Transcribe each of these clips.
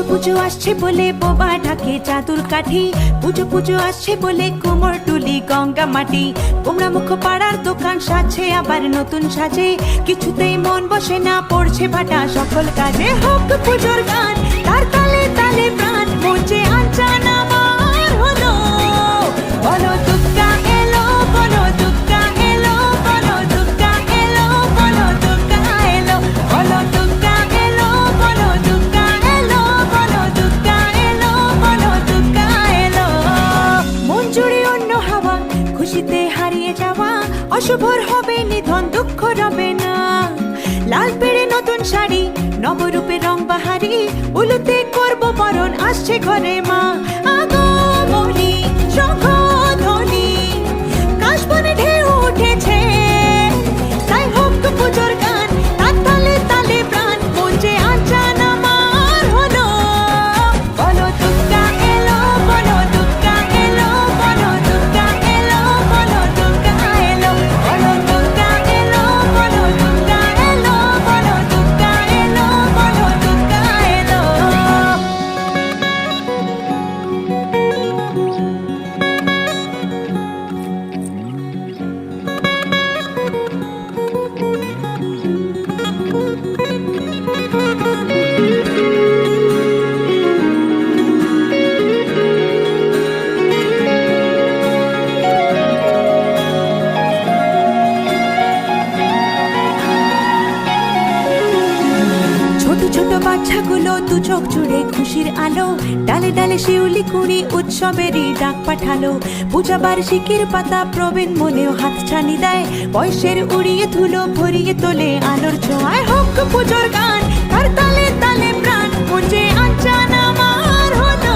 পুজো আসছে বলে বোবা ঢাকে চাদুর কাঠি, পুজো পুজো আসছে বলে কোমর টুলি গঙ্গা মাটি। কুমড়া মুখ পাড়ার দোকান সাজছে আবার নতুন সাজে, কিছুতেই মন বসে না পড়ছে ভাটা সকল কাজে। হোক পুজোর গান তার তালে তালে প্রাণ মঞ্চে আনচান আমার হলো। বলো দুর্গা এলো, বলো দুর্গা এলো, বলো দুর্গা এলো, বলো দুর্গা এলো, বলো দুর্গা এলো, বলো দুর্গা এলো, বলো দুর্গা এলো, বলো দুর্গা এলো। মন জুড়ে অন্য হাওয়া, খুশিতে হারিয়ে যাওয়া, অশুভর হবে নিধন দুঃখ রবে না। লাল পেড়ে নতুন শাড়ি নবরূপে রং বাহারি, উলুতে করব বরণ আসছে ঘরে মা। আগমনী শঙ্খধ্বনি কাশবনে ঢেউ উঠেছে, তাই হোক পুজোর গান তার তালে তালে প্রাণ মঞ্চে আনচান আমার হলো। বলো দুর্গা এলো, বলো দুর্গা এলো, বলো দুর্গা এলো, বলো দুর্গা এলো, বলো দুর্গা এলো, বলো দুর্গা এলো, বলো দুর্গা এলো, বলো দুর্গা এলো। ছোট ছোট বাচ্চাগুলো দু চোখ জুড়ে খুশির আলো, ডালে ডালে শিউলি কুড়ি উৎসবেরই ডাক পাঠালো। পূজা বার্ষিকীর পাতা প্রবীণ মনেও হাত ছানি দেয়, বয়সের উড়িয়ে ধুলো ভরিয়ে তোলে আলোর ছোঁয়ায়। হোক পুজোর গান তার তালে তালে প্রাণ মঞ্চে আনচান আমার হলো।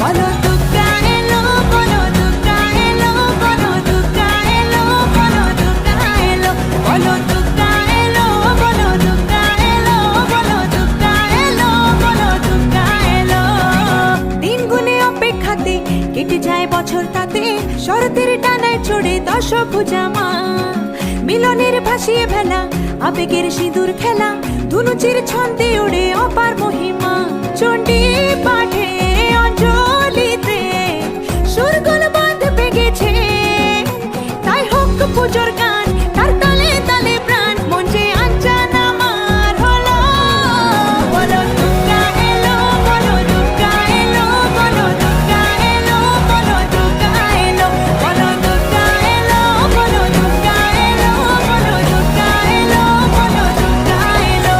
বলো দুর্গা এলো, বলো দুর্গা এলো, বলো দুর্গা এলো, বলো দুর্গা এলো, বলো দুর্গা এলো, বলো দুর্গা এলো, বলো দুর্গা এলো, বলো দুর্গা এলো। দিন গুনে অপেক্ষাতে কেটে যায় বছর তাতে, শরতের টানায় চড়ে দশভুজা মা। মিলনের ভাসিয়ে ভেলা আবেগের সিঁদুর খেলা, ধুনুচির ছন্দে ওড়ে অপার মহিমা। চণ্ডী পাঠে অঞ্জলিতে সুরগুল বাঁধবে গেছে, তাই হোক পুজোর গান তার তালে তালে প্রাণ মঞ্চে আনচান আমার হলো। বলো দুর্গা এলো, বলো দুর্গা এলো, বলো দুর্গা এলো, বলো দুর্গা এলো, বলো দুর্গা এলো, বলো দুর্গা এলো, বলো দুর্গা এলো, বলো দুর্গা এলো।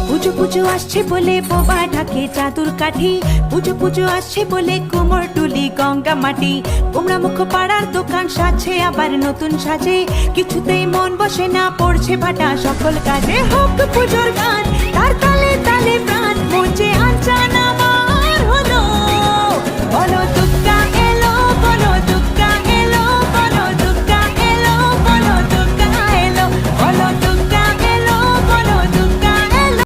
পুজো পুজো আসছে বলে বোবা ঢাকে চাদুর কাঠি, পুজো পুজো আসছে বলে কোমর টুলি গঙ্গা মাটি। কুমড়া মুখ পাড়ার দোকান সাজছে আবার নতুন সাজে, কিছুতেই মন বসে না পড়ছে ভাটা সকল কাজে। হোক পুজোর গান তার তালে তালে প্রাণ মঞ্চে আনচান